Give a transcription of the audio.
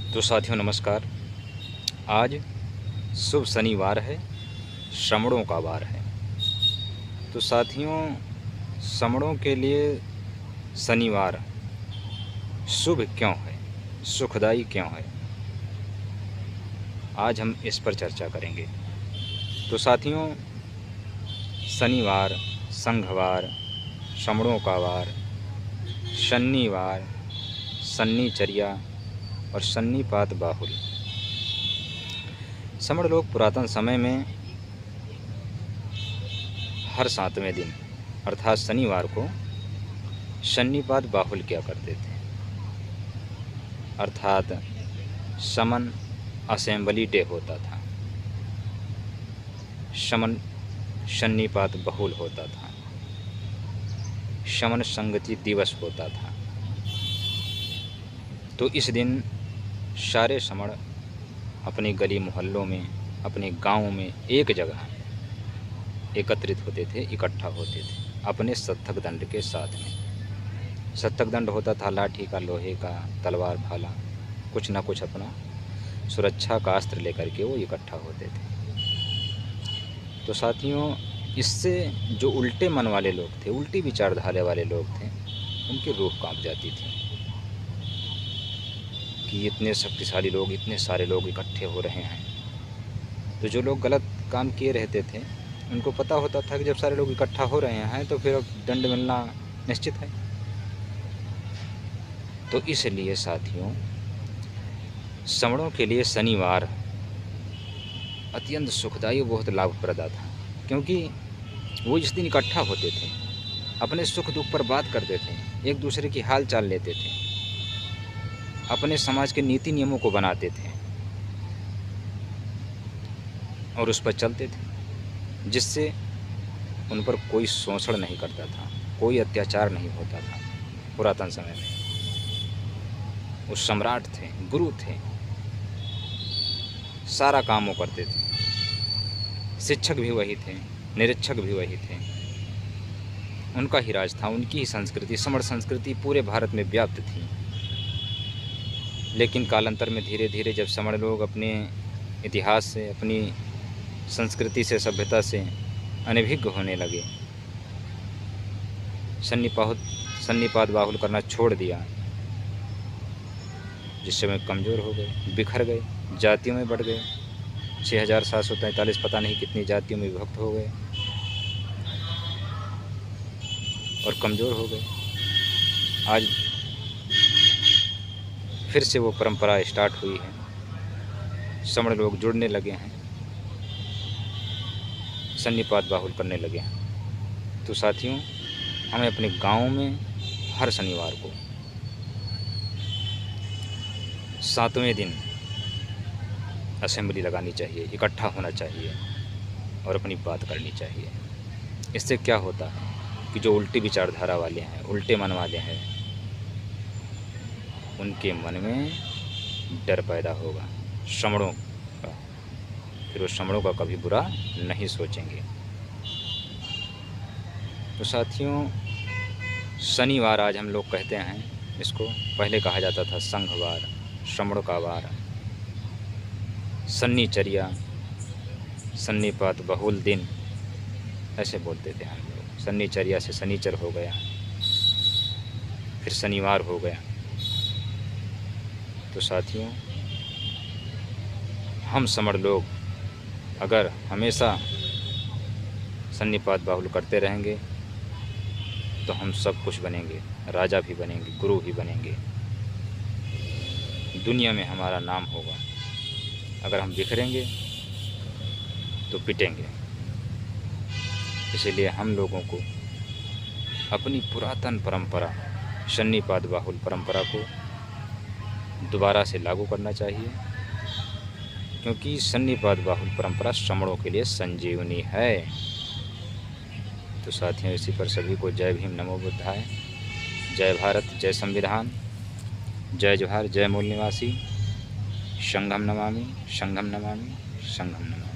तो साथियों नमस्कार। आज शुभ शनिवार है, श्रवणों का वार है। तो साथियों, श्रवणों के लिए शनिवार शुभ क्यों है, सुखदाई क्यों है, आज हम इस पर चर्चा करेंगे। तो साथियों, शनिवार, संघवार, श्रवणों का वार, शनिवार, शनिचर्या और शनिपात बाहुल। श्रवण लोग पुरातन समय में हर 7वें दिन अर्थात शनिवार को शनिपात बाहुल किया करते थे, अर्थात शमन असेंबली डे होता था, शमन शनिपात बहुल होता था, शमन संगति दिवस होता था। तो इस दिन सारे श्रमण अपनी गली मोहल्लों में, अपने गांव में एक जगह एकत्रित होते थे, इकट्ठा होते थे अपने सत्थक दंड के साथ में। सत्थक दंड होता था लाठी का, लोहे का, तलवार भाला, कुछ ना कुछ अपना सुरक्षा का अस्त्र लेकर के वो इकट्ठा होते थे। तो साथियों, इससे जो उल्टे मन वाले लोग थे, उल्टी विचारधारा वाले लोग थे, उनकी रूह कांप जाती थी कि इतने शक्तिशाली लोग, इतने सारे लोग इकट्ठे हो रहे हैं। तो जो लोग गलत काम किए रहते थे, उनको पता होता था कि जब सारे लोग इकट्ठा हो रहे हैं तो फिर अब दंड मिलना निश्चित है। तो इसलिए साथियों, श्रवणों के लिए शनिवार अत्यंत सुखदायी, बहुत लाभप्रद था, क्योंकि वो इस दिन इकट्ठा होते थे, अपने सुख दुख पर बात करते थे, एक दूसरे की हाल चाल लेते थे, अपने समाज के नीति नियमों को बनाते थे और उस पर चलते थे, जिससे उन पर कोई शोषण नहीं करता था, कोई अत्याचार नहीं होता था। पुरातन समय में वो सम्राट थे, गुरु थे, सारा काम वो करते थे, शिक्षक भी वही थे, निरीक्षक भी वही थे, उनका ही राज था, उनकी ही संस्कृति, श्रमण संस्कृति पूरे भारत में व्याप्त थी। लेकिन कालांतर में धीरे धीरे जब श्रमण लोग अपने इतिहास से, अपनी संस्कृति से, सभ्यता से अनभिज्ञ होने लगे, सन्निपात बाहुल करना छोड़ दिया, जिससे वे कमज़ोर हो गए, बिखर गए, जातियों में बढ़ गए, 6743 पता नहीं कितनी जातियों में विभक्त हो गए और कमज़ोर हो गए। आज फिर से वो परंपरा स्टार्ट हुई है, श्रमण लोग जुड़ने लगे हैं, सन्निपात बाहुल करने लगे हैं। तो साथियों, हमें अपने गांव में हर शनिवार को 7वें दिन असेंबली लगानी चाहिए, इकट्ठा होना चाहिए और अपनी बात करनी चाहिए। इससे क्या होता है कि जो उल्टी विचारधारा वाले हैं, उल्टे मन वाले हैं, उनके मन में डर पैदा होगा श्रमणों का, फिर वो श्रमणों का कभी बुरा नहीं सोचेंगे। तो साथियों, शनिवार आज हम लोग कहते हैं इसको, पहले कहा जाता था संघवार, श्रवण का वार, शनिचर्या, शनिपात बहुल दिन, ऐसे बोलते थे हम लोग। शनिचर्या से शनिचर हो गया, फिर शनिवार हो गया। तो साथियों, हम श्रमण लोग अगर हमेशा सन्निपात बाहुल करते रहेंगे तो हम सब कुछ बनेंगे, राजा भी बनेंगे, गुरु भी बनेंगे, दुनिया में हमारा नाम होगा। अगर हम बिखरेंगे तो पिटेंगे। इसलिए हम लोगों को अपनी पुरातन परंपरा, सन्निपात बाहुल परंपरा को दोबारा से लागू करना चाहिए, क्योंकि सन्निपात बाहुल परंपरा श्रमणों के लिए संजीवनी है। तो साथियों, इसी पर सभी को जय भीम, नमो बुद्धाय, जय भारत, जय संविधान, जय जोहार, जय मूल निवासी, संघम नमामि, संघम नमामि, संघम नमामि।